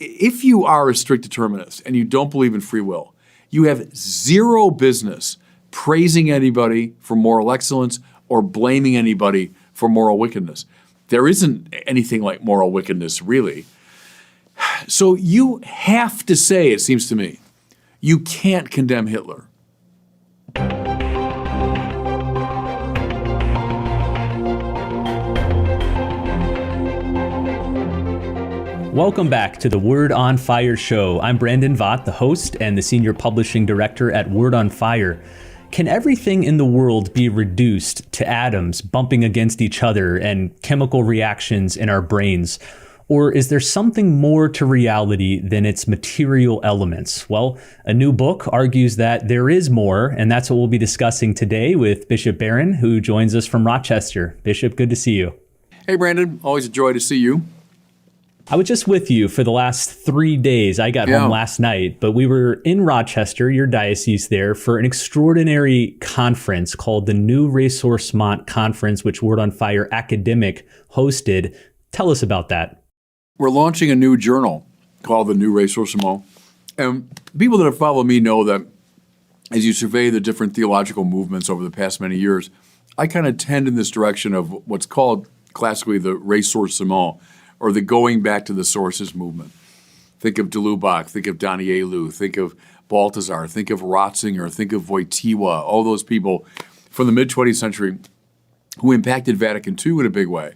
if you are a strict determinist and you don't believe in free will, you have zero business praising anybody for moral excellence or blaming anybody for moral wickedness. There isn't anything like moral wickedness, really. So you have to say, it seems to me, you can't condemn Hitler. Welcome back to the Word on Fire show. I'm Brandon Vogt, the host and the senior publishing director at Word on Fire. Can everything in the world be reduced to atoms bumping against each other and chemical reactions in our brains? Or is there something more to reality than its material elements? Well, a new book argues that there is more, and that's what we'll be discussing today with Bishop Barron, who joins us from Rochester. Bishop, good to see you. Hey, Brandon. Always a joy to see you. I was just with you for the last 3 days. I got home last night, but we were in Rochester, your diocese there, for an extraordinary conference called the New Ressourcement Conference, which Word on Fire Academic hosted. Tell us about that. We're launching a new journal called the New Ressourcement. And people that have followed me know that as you survey the different theological movements over the past many years, I kind of tend in this direction of what's called classically the Ressourcement, or the going back to the sources movement. Think of de Lubac, think of Danielu, think of Balthasar, think of Ratzinger, think of Wojtyła, all those people from the mid-20th century who impacted Vatican II in a big way.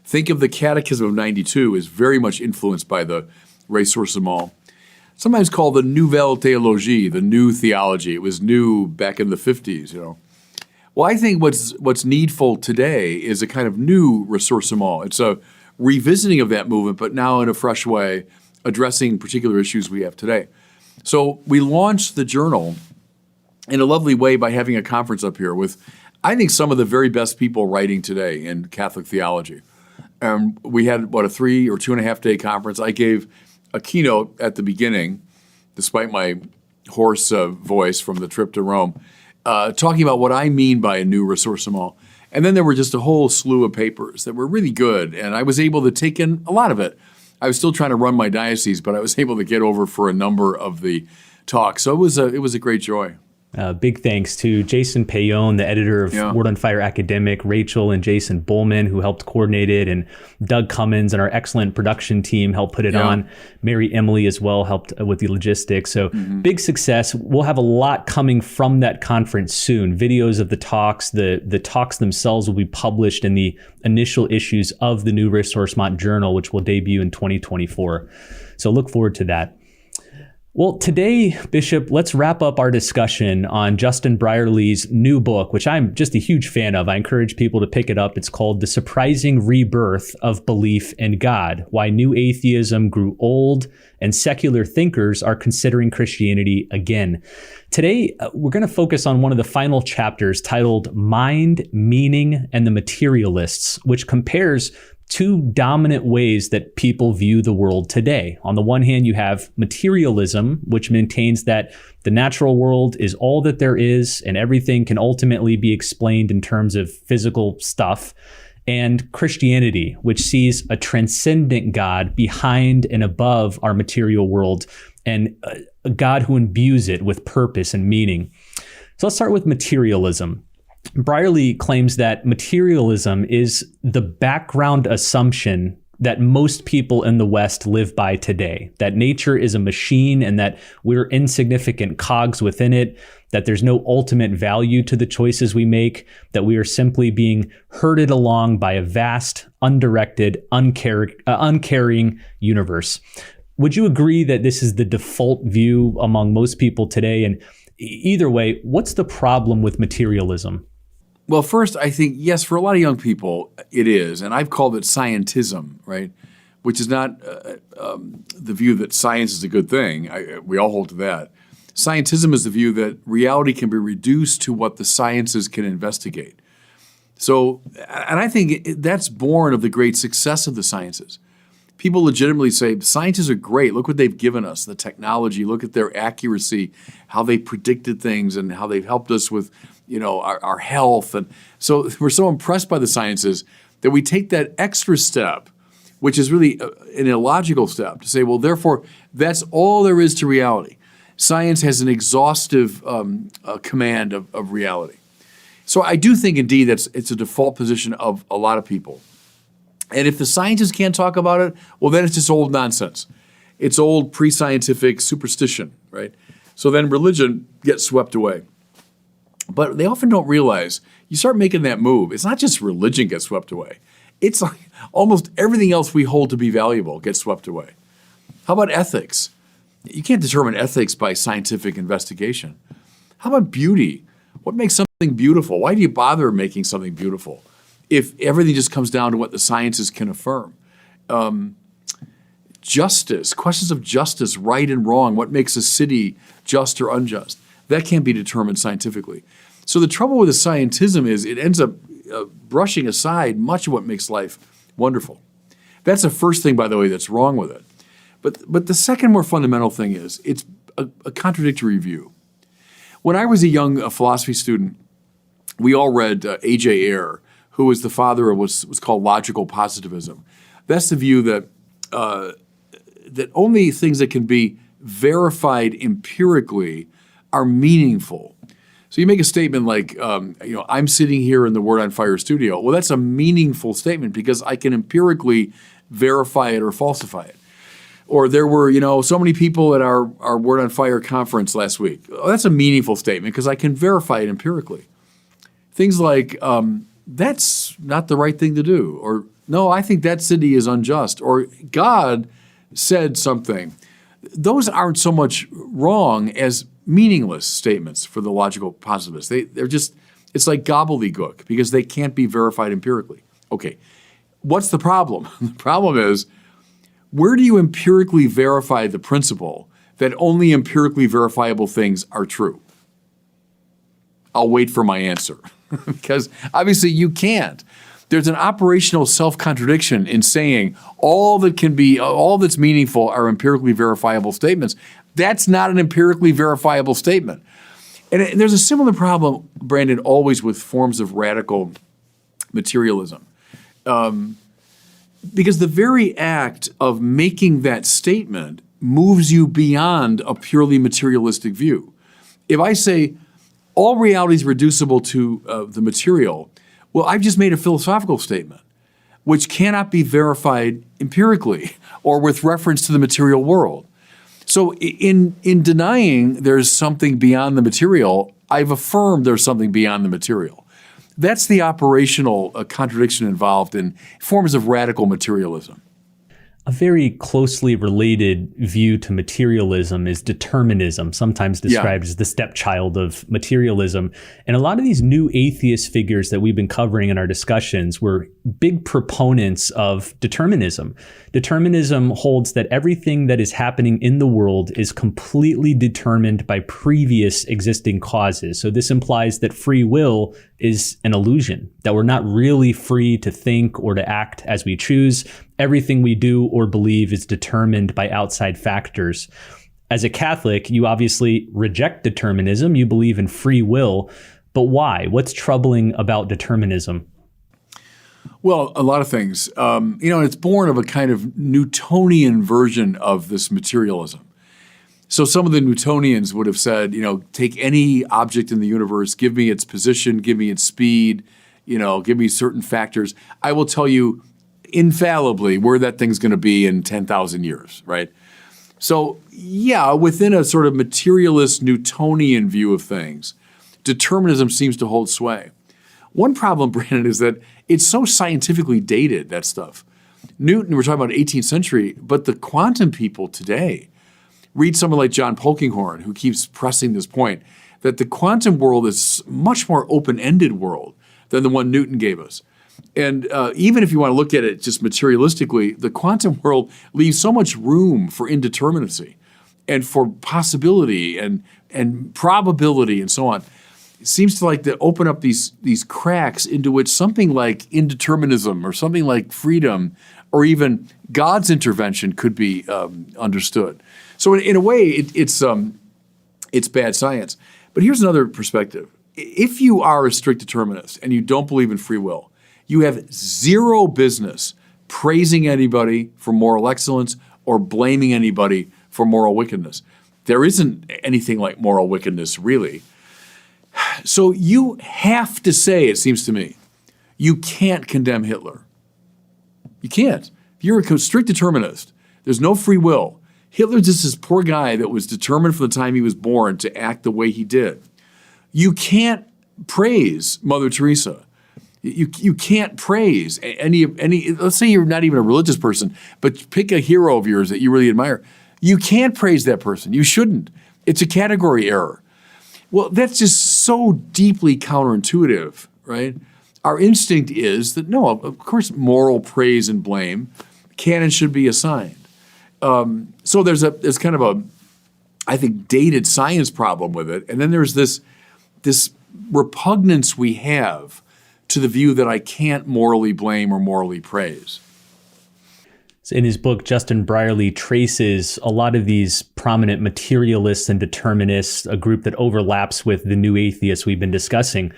Think of the Catechism of 92 as very much influenced by the Ressourcement, sometimes called the Nouvelle Théologie, the new theology. It was new back in the 50s, Well, I think what's needful today is a kind of new Ressourcement. It's a revisiting of that movement, but now in a fresh way, addressing particular issues we have today. So we launched the journal in a lovely way by having a conference up here with, I think, some of the very best people writing today in Catholic theology. We had, a 3 or 2.5 day conference. I gave a keynote at the beginning, despite my hoarse voice from the trip to Rome, talking about what I mean by a new Ressourcement. And then there were just a whole slew of papers that were really good, and I was able to take in a lot of it. I was still trying to run my diocese, but I was able to get over for a number of the talks. So it was a great joy. Big thanks to Jason Payon, the editor of Word on Fire Academic, Rachel and Jason Bullman, who helped coordinate it, and Doug Cummins and our excellent production team helped put it on. Mary Emily as well helped with the logistics. So big success. We'll have a lot coming from that conference soon. Videos of the talks. The talks themselves will be published in the initial issues of the New Ressourcement Journal, which will debut in 2024. So look forward to that. Well, today, Bishop, let's wrap up our discussion on Justin Brierley's new book, which I'm just a huge fan of. I encourage people to pick it up. It's called The Surprising Rebirth of Belief in God: Why New Atheism Grew Old and Secular Thinkers Are Considering Christianity Again. Today, we're going to focus on one of the final chapters titled Mind, Meaning, and the Materialists, which compares two dominant ways that people view the world today. On the one hand, you have materialism, which maintains that the natural world is all that there is and everything can ultimately be explained in terms of physical stuff. And Christianity, which sees a transcendent God behind and above our material world, and a God who imbues it with purpose and meaning. So let's start with materialism. Brierley claims that materialism is the background assumption that most people in the West live by today, that nature is a machine and that we're insignificant cogs within it, that there's no ultimate value to the choices we make, that we are simply being herded along by a vast, undirected, uncaring universe. Would you agree that this is the default view among most people today? And either way, what's the problem with materialism? Well, first, I think, yes, for a lot of young people, it is. And I've called it scientism, right? Which is not the view that science is a good thing. We all hold to that. Scientism is the view that reality can be reduced to what the sciences can investigate. So, and I think that's born of the great success of the sciences. People legitimately say, scientists are great. Look what they've given us, the technology. Look at their accuracy, how they predicted things and how they've helped us with, our health. And so we're so impressed by the sciences that we take that extra step which is really an illogical step to say, well, therefore, that's all there is to reality. Science has an exhaustive command of reality. So I do think, indeed, it's a default position of a lot of people. And if the scientists can't talk about it, well, then it's just old nonsense. It's old pre-scientific superstition, right? So then religion gets swept away. But they often don't realize, you start making that move, it's not just religion gets swept away. It's like almost everything else we hold to be valuable gets swept away. How about ethics? You can't determine ethics by scientific investigation. How about beauty? What makes something beautiful? Why do you bother making something beautiful if everything just comes down to what the sciences can affirm? Justice, questions of justice, right and wrong, what makes a city just or unjust? That can't be determined scientifically. So the trouble with the scientism is it ends up brushing aside much of what makes life wonderful. That's the first thing, by the way, that's wrong with it. But the second more fundamental thing is it's a contradictory view. When I was a young philosophy student, we all read A.J. Ayer, who was the father of what's called logical positivism. That's the view that that only things that can be verified empirically are meaningful. So you make a statement like, I'm sitting here in the Word on Fire studio. Well, that's a meaningful statement because I can empirically verify it or falsify it. Or there were, so many people at our Word on Fire conference last week. Well, that's a meaningful statement because I can verify it empirically. Things like, that's not the right thing to do. Or, no, I think that city is unjust. Or God said something. Those aren't so much wrong as meaningless statements for the logical positivists. They're just, it's like gobbledygook because they can't be verified empirically. Okay, what's the problem? The problem is, where do you empirically verify the principle that only empirically verifiable things are true? I'll wait for my answer because obviously you can't. There's an operational self-contradiction in saying all that's meaningful are empirically verifiable statements. That's not an empirically verifiable statement. And there's a similar problem, Brandon, always with forms of radical materialism. Because the very act of making that statement moves you beyond a purely materialistic view. If I say all reality is reducible to the material, well, I've just made a philosophical statement which cannot be verified empirically or with reference to the material world. So in denying there's something beyond the material, I've affirmed there's something beyond the material. That's the operational contradiction involved in forms of radical materialism. A very closely related view to materialism is determinism, sometimes described as the stepchild of materialism. And a lot of these new atheist figures that we've been covering in our discussions were big proponents of determinism. Determinism holds that everything that is happening in the world is completely determined by previous existing causes. So this implies that free will is an illusion, that we're not really free to think or to act as we choose. Everything we do or believe is determined by outside factors. As a Catholic, you obviously reject determinism. You believe in free will. But why? What's troubling about determinism? Well, a lot of things. It's born of a kind of Newtonian version of this materialism. So some of the Newtonians would have said, take any object in the universe, give me its position, give me its speed, give me certain factors. I will tell you infallibly where that thing's going to be in 10,000 years, right? So, yeah, within a sort of materialist Newtonian view of things, determinism seems to hold sway. One problem, Brandon, is that it's so scientifically dated, that stuff. Newton, we're talking about 18th century, but the quantum people today, read someone like John Polkinghorne, who keeps pressing this point, that the quantum world is a much more open-ended world than the one Newton gave us. And even if you want to look at it just materialistically, the quantum world leaves so much room for indeterminacy and for possibility and probability and so on. It seems to open up these cracks into which something like indeterminism or something like freedom or even God's intervention could be understood. So in a way, it's bad science. But here's another perspective. If you are a strict determinist and you don't believe in free will, you have zero business praising anybody for moral excellence or blaming anybody for moral wickedness. There isn't anything like moral wickedness, really. So you have to say, it seems to me, you can't condemn Hitler. You can't. You're a strict determinist. There's no free will. Hitler's just this poor guy that was determined from the time he was born to act the way he did. You can't praise Mother Teresa. You can't praise any, let's say you're not even a religious person, but pick a hero of yours that you really admire. You can't praise that person. You shouldn't. It's a category error. Well, that's just so deeply counterintuitive, right? Our instinct is that, no, of course, moral praise and blame can and should be assigned. So there's kind of a, I think, dated science problem with it. And then there's this repugnance we have to the view that I can't morally blame or morally praise. In his book, Justin Brierley traces a lot of these prominent materialists and determinists, a group that overlaps with the new atheists we've been discussing.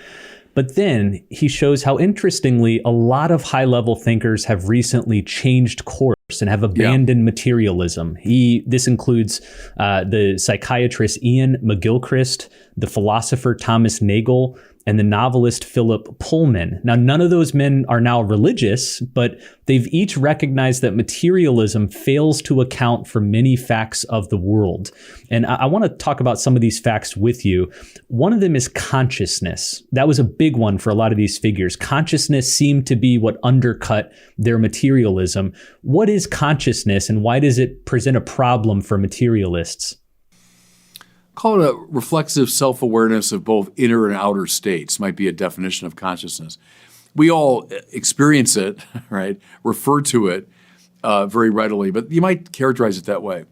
But then he shows how, interestingly, a lot of high-level thinkers have recently changed course and have abandoned materialism. This includes the psychiatrist Ian McGilchrist, the philosopher Thomas Nagel, and the novelist Philip Pullman. Now, none of those men are now religious, but they've each recognized that materialism fails to account for many facts of the world. And I want to talk about some of these facts with you. One of them is consciousness. That was a big one for a lot of these figures. Consciousness seemed to be what undercut their materialism. What is consciousness, and why does it present a problem for materialists? Call it a reflexive self-awareness of both inner and outer states might be a definition of consciousness. We all experience it, right? Refer to it very readily, but you might characterize it that way.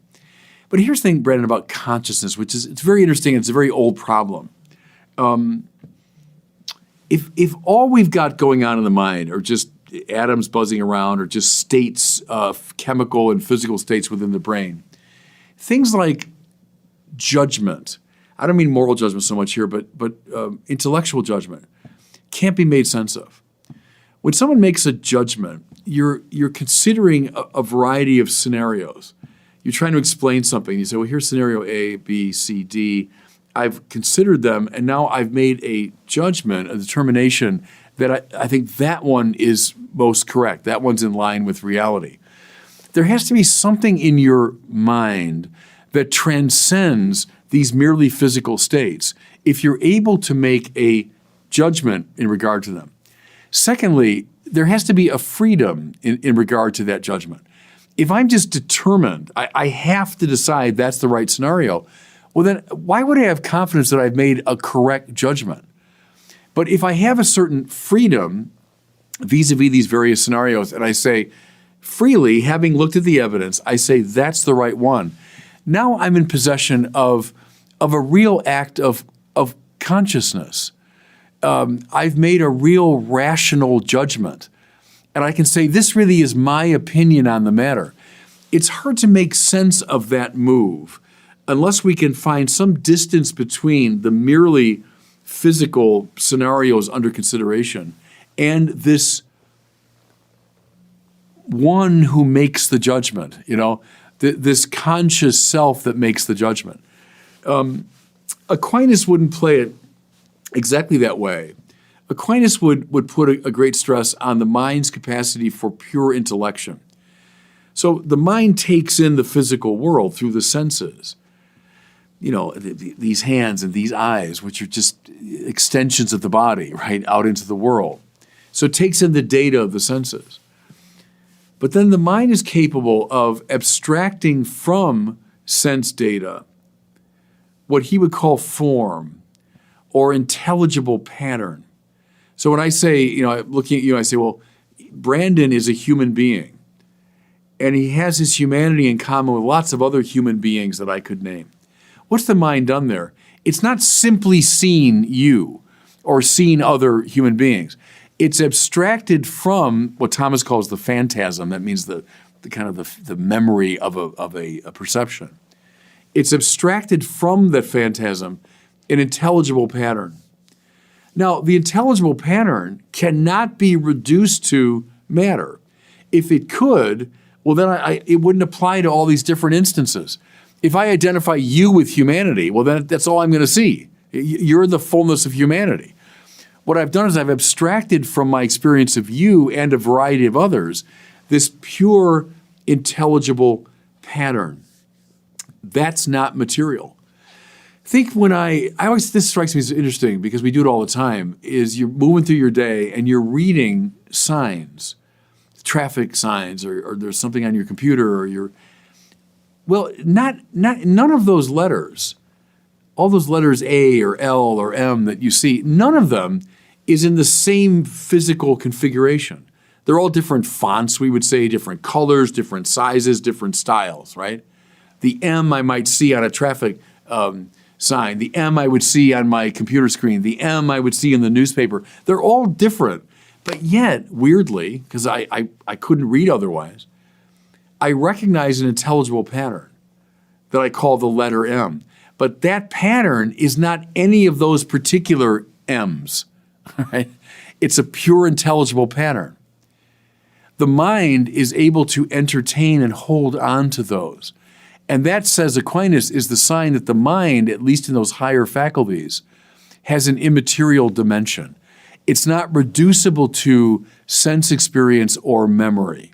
But here's the thing, Brandon, about consciousness, which is, it's very interesting. It's a very old problem. If all we've got going on in the mind are just atoms buzzing around or just states, chemical and physical states within the brain, things like judgment, I don't mean moral judgment so much here, but intellectual judgment, can't be made sense of. When someone makes a judgment, you're considering a variety of scenarios. You're trying to explain something. You say, well, here's scenario A, B, C, D. I've considered them, and now I've made a judgment, a determination that I think that one is most correct. That one's in line with reality. There has to be something in your mind that transcends these merely physical states if you're able to make a judgment in regard to them. Secondly, there has to be a freedom in regard to that judgment. If I'm just determined, I have to decide that's the right scenario, well then why would I have confidence that I've made a correct judgment? But if I have a certain freedom vis-a-vis these various scenarios, and I say freely, having looked at the evidence, I say that's the right one, now I'm in possession of a real act of consciousness. I've made a real rational judgment. And I can say, this really is my opinion on the matter. It's hard to make sense of that move unless we can find some distance between the merely physical scenarios under consideration and this one who makes the judgment, this conscious self that makes the judgment. Aquinas wouldn't play it exactly that way. Aquinas would put a great stress on the mind's capacity for pure intellection. So the mind takes in the physical world through the senses. These hands and these eyes, which are just extensions of the body, right, out into the world. So it takes in the data of the senses. But then the mind is capable of abstracting from sense data what he would call form or intelligible pattern. So when I say, looking at you, I say, well, Brandon is a human being, and he has his humanity in common with lots of other human beings that I could name. What's the mind done there? It's not simply seen you or seen other human beings. It's abstracted from what Thomas calls the phantasm. That means the kind of the memory of a perception. It's abstracted from that phantasm an intelligible pattern. Now, the intelligible pattern cannot be reduced to matter. If it could, well, then it wouldn't apply to all these different instances. If I identify you with humanity, well, then that's all I'm going to see. You're the fullness of humanity. What I've done is I've abstracted from my experience of you and a variety of others this pure, intelligible pattern. That's not material. Think when this strikes me as interesting because we do it all the time, is you're moving through your day and you're reading signs, traffic signs, or there's something on your computer, or none of those letters, all those letters A or L or M that you see, none of them is in the same physical configuration. They're all different fonts, we would say, different colors, different sizes, different styles, right? The M I might see on a traffic sign, the M I would see on my computer screen, the M I would see in the newspaper. They're all different, but yet, weirdly, because I couldn't read otherwise, I recognize an intelligible pattern that I call the letter M. But that pattern is not any of those particular M's, right? It's a pure intelligible pattern. The mind is able to entertain and hold on to those. And that, says Aquinas, is the sign that the mind, at least in those higher faculties, has an immaterial dimension. It's not reducible to sense experience or memory.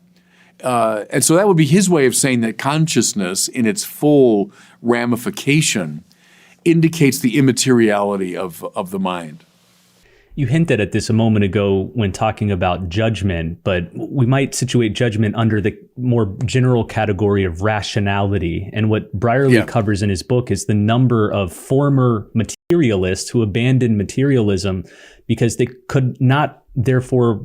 And so that would be his way of saying that consciousness, in its full ramification, indicates the immateriality of the mind. You hinted at this a moment ago when talking about judgment, but we might situate judgment under the more general category of rationality. And what Brierley covers in his book is the number of former materialists who abandoned materialism because they could not therefore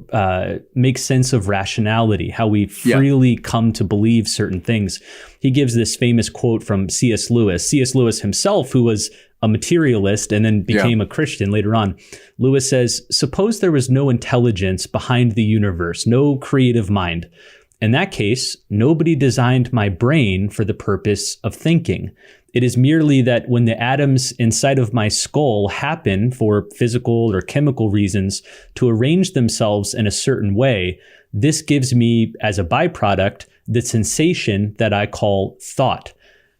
make sense of rationality, how we freely come to believe certain things. He gives this famous quote from C.S. Lewis. C.S. Lewis himself, who was a materialist and then became a Christian later on. Lewis says, "Suppose there was no intelligence behind the universe, no creative mind. In that case, nobody designed my brain for the purpose of thinking. It is merely that when the atoms inside of my skull happen for physical or chemical reasons to arrange themselves in a certain way, this gives me, as a byproduct, the sensation that I call thought.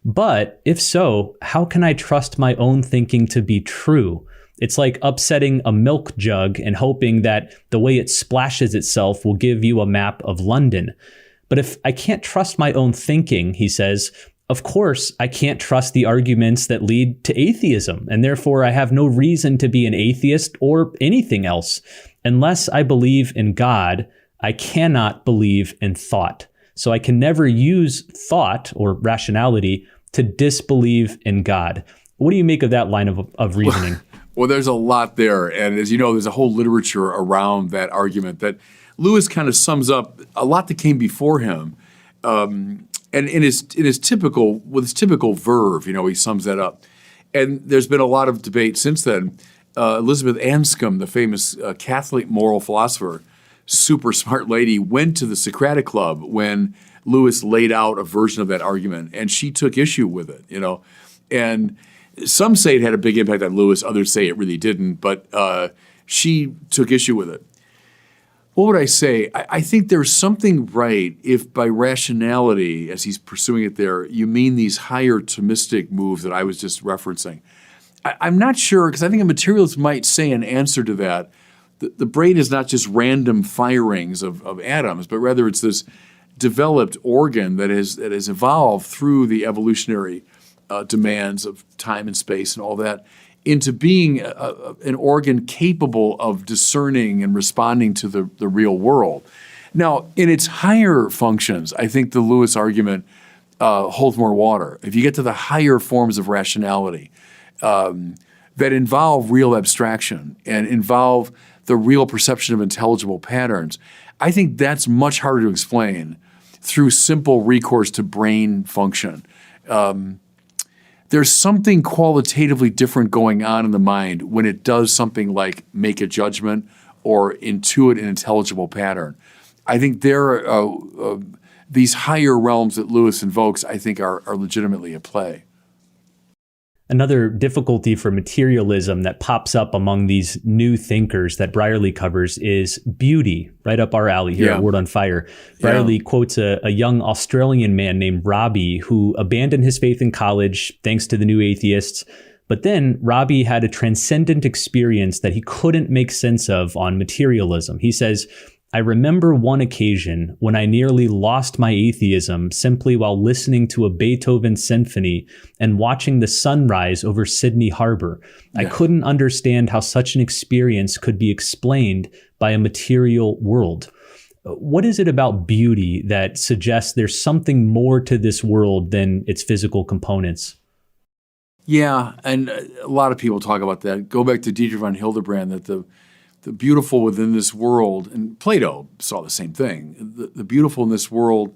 But if so, how can I trust my own thinking to be true? It's like upsetting a milk jug and hoping that the way it splashes itself will give you a map of London. But if I can't trust my own thinking," he says, "of course I can't trust the arguments that lead to atheism, and therefore I have no reason to be an atheist or anything else. Unless I believe in God, I cannot believe in thought. So I can never use thought or rationality to disbelieve in God." What do you make of that line of reasoning? Well, there's a lot there. And as you know, there's a whole literature around that argument that Lewis kind of sums up a lot that came before him. And in his typical verve, he sums that up. And there's been a lot of debate since then. Elizabeth Anscombe, the famous Catholic moral philosopher, super smart lady, went to the Socratic Club when Lewis laid out a version of that argument, and she took issue with it, And some say it had a big impact on Lewis, others say it really didn't, but she took issue with it. What would I say? I think there's something right if by rationality, as he's pursuing it there, you mean these higher Thomistic moves that I was just referencing. I'm not sure, because I think a materialist might say in answer to that, the brain is not just random firings of atoms, but rather it's this developed organ that has evolved through the evolutionary demands of time and space and all that into being an organ capable of discerning and responding to the real world. Now, in its higher functions, I think the Lewis argument holds more water. If you get to the higher forms of rationality that involve real abstraction and involve the real perception of intelligible patterns, I think that's much harder to explain through simple recourse to brain function. There's something qualitatively different going on in the mind when it does something like make a judgment or intuit an intelligible pattern. I think these higher realms that Lewis invokes, I think, are legitimately at play. Another difficulty for materialism that pops up among these new thinkers that Brierley covers is beauty, right up our alley here at Word on Fire. Brierley quotes a young Australian man named Robbie who abandoned his faith in college thanks to the new atheists. But then Robbie had a transcendent experience that he couldn't make sense of on materialism. He says, I remember one occasion when I nearly lost my atheism simply while listening to a Beethoven symphony and watching the sunrise over Sydney Harbor. I couldn't understand how such an experience could be explained by a material world. What is it about beauty that suggests there's something more to this world than its physical components? Yeah, and a lot of people talk about that. Go back to Dietrich von Hildebrand, that the beautiful within this world, and Plato saw the same thing, the beautiful in this world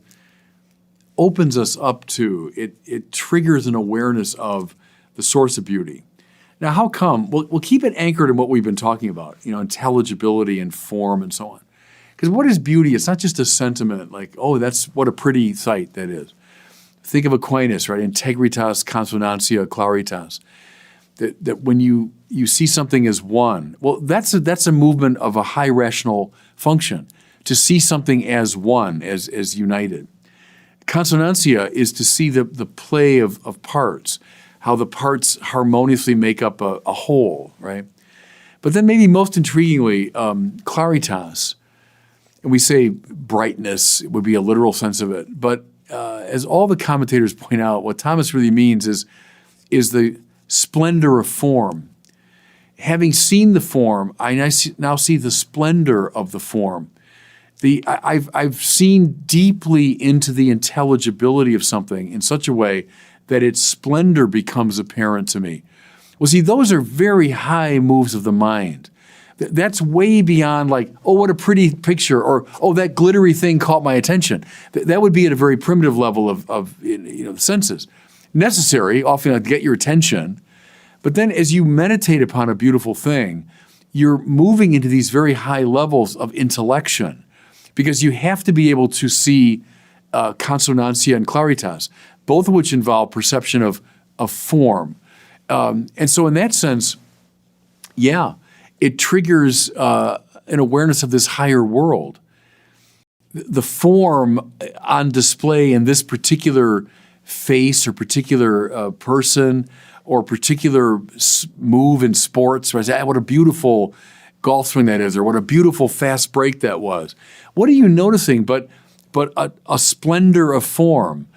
opens us up to, it triggers an awareness of the source of beauty. Now, how come? We'll keep it anchored in what we've been talking about, intelligibility and form and so on. Because what is beauty? It's not just a sentiment like, oh, that's what a pretty sight that is. Think of Aquinas, right? Integritas consonantia claritas. That when you see something as one, well, that's a movement of a high rational function, to see something as one, as united. Consonantia is to see the play of parts, how the parts harmoniously make up a whole, right? But then maybe most intriguingly, claritas, and we say brightness would be a literal sense of it, but as all the commentators point out, what Thomas really means is the splendor of form. Having seen the form, I now see the splendor of the form. I've seen deeply into the intelligibility of something in such a way that its splendor becomes apparent to me. Well, see, those are very high moves of the mind. That's way beyond like, oh, what a pretty picture, or oh, that glittery thing caught my attention. That would be at a very primitive level of the senses. Necessary, often to get your attention, but then as you meditate upon a beautiful thing, you're moving into these very high levels of intellection, because you have to be able to see consonantia and claritas, both of which involve perception of form. And so in that sense, it triggers an awareness of this higher world. The form on display in this particular face or particular person or particular move in sports, right? What a beautiful golf swing that is, or what a beautiful fast break that was. What are you noticing but a splendor of form?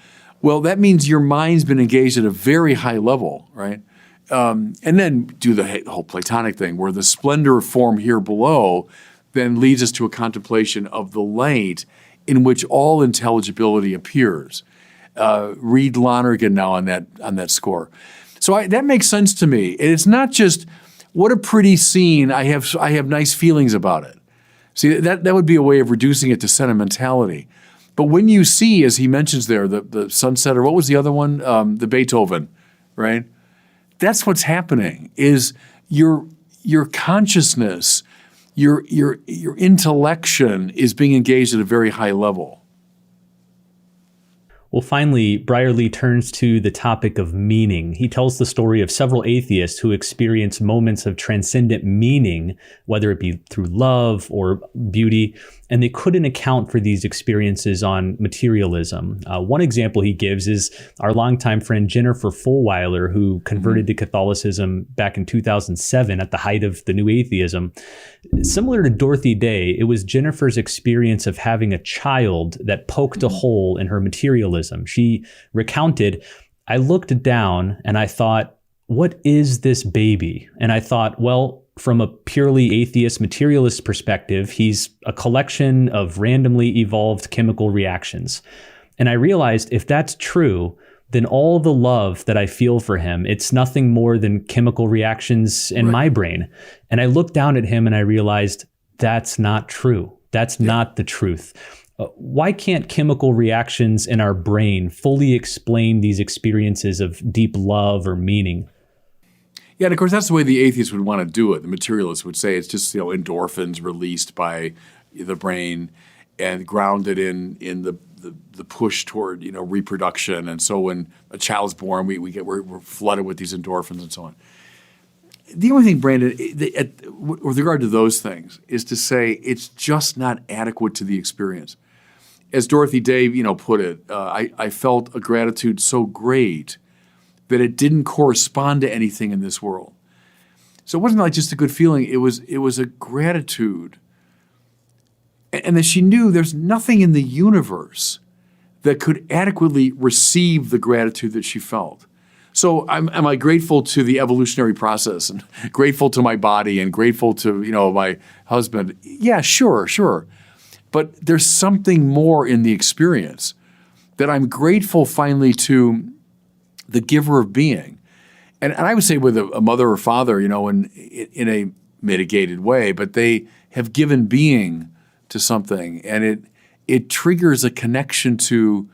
Well, that means your mind's been engaged at a very high level, right? And then do the whole Platonic thing where the splendor of form here below then leads us to a contemplation of the light in which all intelligibility appears. Read Lonergan now on that score. So that makes sense to me. It's not just what a pretty scene. I have nice feelings about it. See, that would be a way of reducing it to sentimentality. But when you see, as he mentions there, the sunset, or what was the other one, the Beethoven, right? That's what's happening. Is your consciousness, your intellection is being engaged at a very high level. Well, finally, Brierley turns to the topic of meaning. He tells the story of several atheists who experience moments of transcendent meaning, whether it be through love or beauty, and they couldn't account for these experiences on materialism. One example he gives is our longtime friend Jennifer Fulwiler, who converted to Catholicism back in 2007 at the height of the new atheism. Similar to Dorothy Day, it was Jennifer's experience of having a child that poked a hole in her materialism. She recounted, I looked down and I thought, what is this baby? And I thought, well, from a purely atheist materialist perspective, he's a collection of randomly evolved chemical reactions. And I realized if that's true, then all the love that I feel for him, it's nothing more than chemical reactions in my brain. And I looked down at him and I realized that's not true. That's not the truth. Why can't chemical reactions in our brain fully explain these experiences of deep love or meaning? Yeah, and of course, that's the way the atheists would want to do it. The materialists would say it's just endorphins released by the brain and grounded in the push toward reproduction, and so when a child's born, we're flooded with these endorphins and so on. The only thing, Brandon, with regard to those things, is to say it's just not adequate to the experience. As Dorothy Day, put it, I felt a gratitude so great that it didn't correspond to anything in this world. So it wasn't like just a good feeling. It was a gratitude. And that she knew there's nothing in the universe that could adequately receive the gratitude that she felt. So am I grateful to the evolutionary process and grateful to my body and grateful to, my husband? Yeah, sure. But there's something more in the experience that I'm grateful finally to the giver of being. And I would say with a mother or father, in a mitigated way, but they have given being to something, and it triggers a connection to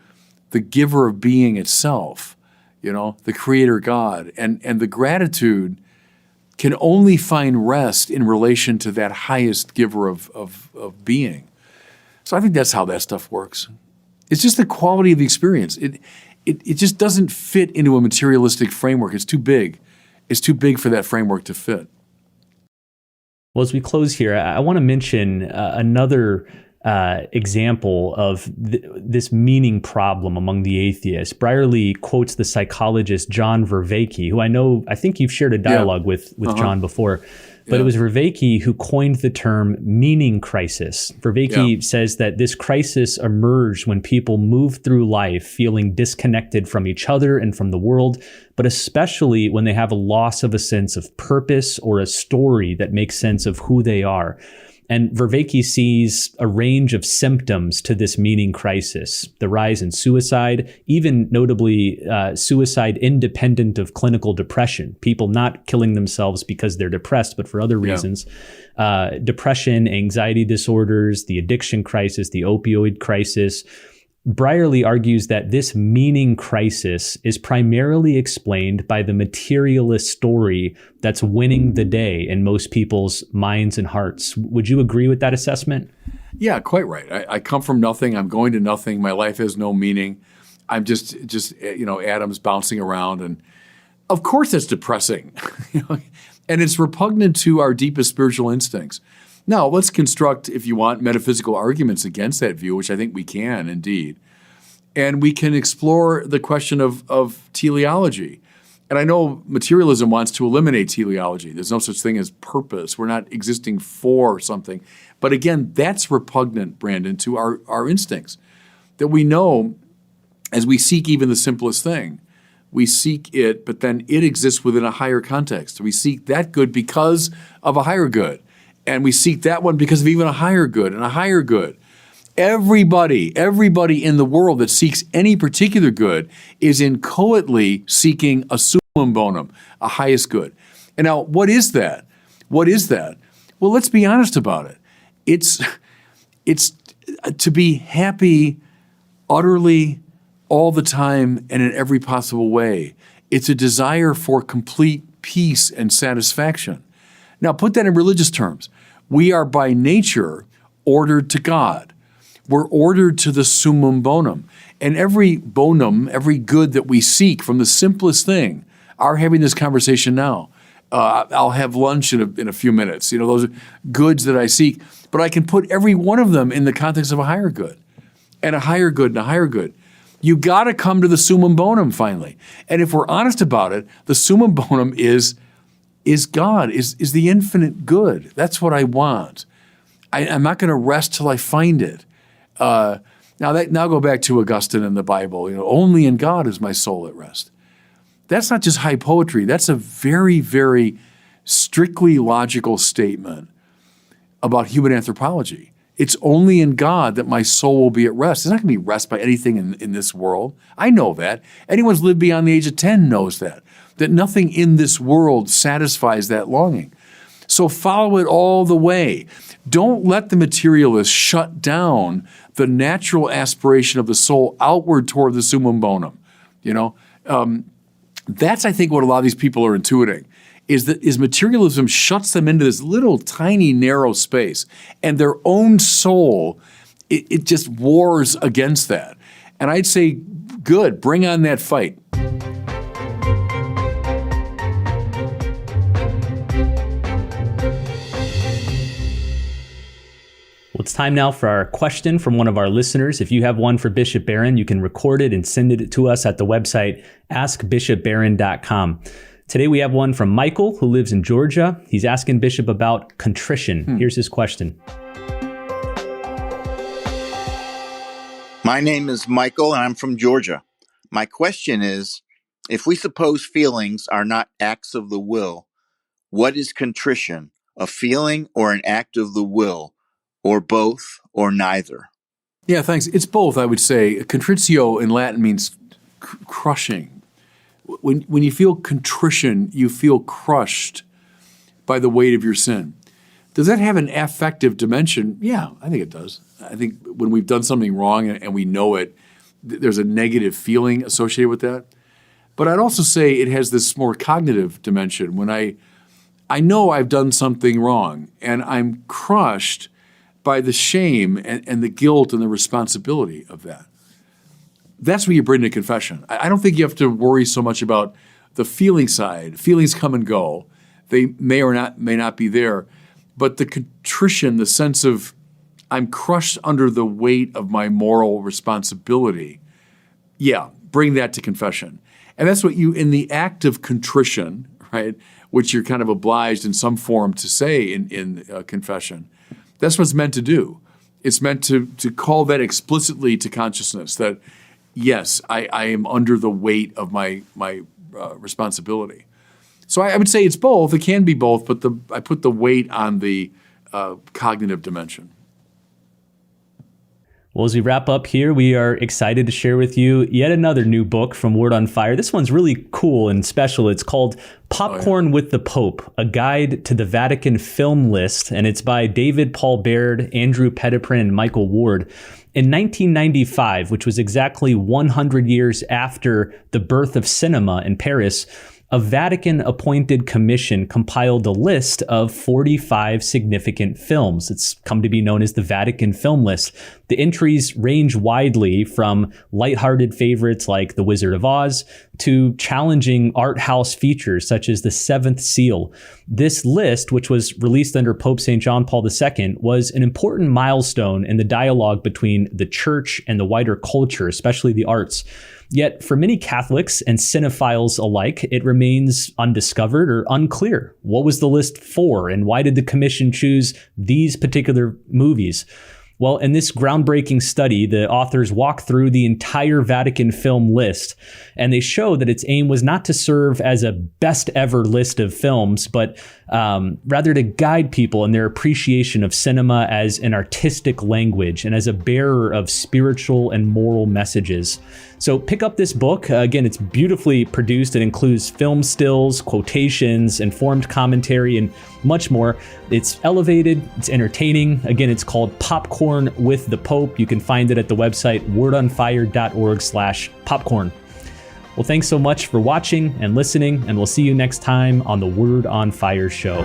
the giver of being itself, the creator God. And the gratitude can only find rest in relation to that highest giver of being. So I think that's how that stuff works. It's just the quality of the experience. It just doesn't fit into a materialistic framework. It's too big. It's too big for that framework to fit. Well, as we close here, I want to mention another example of this meaning problem among the atheists. Brierley quotes the psychologist John Vervaeke, who I think you've shared a dialogue with John before. But it was Vervaeke who coined the term meaning crisis. Vervaeke says that this crisis emerged when people move through life feeling disconnected from each other and from the world, but especially when they have a loss of a sense of purpose or a story that makes sense of who they are. And Vervaeke sees a range of symptoms to this meaning crisis: the rise in suicide, even notably suicide independent of clinical depression, people not killing themselves because they're depressed, but for other reasons, depression, anxiety disorders, the addiction crisis, the opioid crisis. Brierley argues that this meaning crisis is primarily explained by the materialist story that's winning the day in most people's minds and hearts. Would you agree with that assessment? Yeah, quite right. I come from nothing. I'm going to nothing. My life has no meaning. I'm just atoms bouncing around. And of course it's depressing, and it's repugnant to our deepest spiritual instincts. Now, let's construct, if you want, metaphysical arguments against that view, which I think we can indeed. And we can explore the question of teleology. And I know materialism wants to eliminate teleology. There's no such thing as purpose. We're not existing for something. But again, that's repugnant, Brandon, to our instincts. That we know, as we seek even the simplest thing, we seek it, but then it exists within a higher context. We seek that good because of a higher good. And we seek that one because of even a higher good and a higher good. Everybody in the world that seeks any particular good is inchoately seeking a summum bonum, a highest good. And now, what is that? What is that? Well, let's be honest about it. It's to be happy utterly all the time and in every possible way. It's a desire for complete peace and satisfaction. Now, put that in religious terms. We are by nature ordered to God. We're ordered to the summum bonum. And every bonum, every good that we seek, from the simplest thing, are having this conversation now. I'll have lunch in a few minutes. Those are goods that I seek. But I can put every one of them in the context of a higher good, and a higher good, and a higher good. You got to come to the summum bonum finally. And if we're honest about it, the summum bonum is God, is the infinite good. That's what I want. I'm not going to rest till I find it. Now go back to Augustine in the Bible. Only in God is my soul at rest. That's not just high poetry. That's a very, very strictly logical statement about human anthropology. It's only in God that my soul will be at rest. It's not going to be rest by anything in this world. I know that. Anyone who's lived beyond the age of 10 knows that nothing in this world satisfies that longing. So follow it all the way. Don't let the materialists shut down the natural aspiration of the soul outward toward the summum bonum. That's, I think, what a lot of these people are intuiting, is materialism shuts them into this little tiny narrow space, and their own soul, it just wars against that. And I'd say, good, bring on that fight. Well, it's time now for our question from one of our listeners. If you have one for Bishop Barron, you can record it and send it to us at the website askbishopbarron.com. Today we have one from Michael, who lives in Georgia. He's asking Bishop about contrition. Here's his question. My name is Michael, and I'm from Georgia. My question is, if we suppose feelings are not acts of the will, what is contrition, a feeling or an act of the will, or both, or neither? Yeah, thanks. It's both, I would say. Contritio in Latin means crushing. When you feel contrition, you feel crushed by the weight of your sin. Does that have an affective dimension? Yeah, I think it does. I think when we've done something wrong and we know it, there's a negative feeling associated with that. But I'd also say it has this more cognitive dimension. When I know I've done something wrong and I'm crushed by the shame and the guilt and the responsibility of that. That's what you bring to confession. I don't think you have to worry so much about the feeling side. Feelings come and go. They may not be there. But the contrition, the sense of I'm crushed under the weight of my moral responsibility, yeah, bring that to confession. And that's what you, in the act of contrition, right, which you're kind of obliged in some form to say in confession, that's what it's meant to do. It's meant to call that explicitly to consciousness that, yes, I am under the weight of my responsibility. So I would say it's both. It can be both, but I put the weight on the cognitive dimension. Well, as we wrap up here, we are excited to share with you yet another new book from Word on Fire. This one's really cool and special. It's called Popcorn with the Pope, A Guide to the Vatican Film List, and it's by David Paul Baird, Andrew Petiprin, and Michael Ward. In 1995, which was exactly 100 years after the birth of cinema in Paris, a Vatican-appointed commission compiled a list of 45 significant films. It's come to be known as the Vatican Film List. The entries range widely from lighthearted favorites like The Wizard of Oz to challenging art house features such as The Seventh Seal. This list, which was released under Pope St. John Paul II, was an important milestone in the dialogue between the church and the wider culture, especially the arts. Yet for many Catholics and cinephiles alike, it remains undiscovered or unclear. What was the list for, and why did the commission choose these particular movies? Well, in this groundbreaking study, the authors walk through the entire Vatican film list, and they show that its aim was not to serve as a best ever list of films, but rather to guide people in their appreciation of cinema as an artistic language and as a bearer of spiritual and moral messages. So pick up this book. Again, it's beautifully produced. It includes film stills, quotations, informed commentary, and much more. It's elevated, it's entertaining. Again, it's called Popcorn with the Pope. You can find it at the website wordonfire.org/popcorn. Well, thanks so much for watching and listening, and we'll see you next time on the Word on Fire show.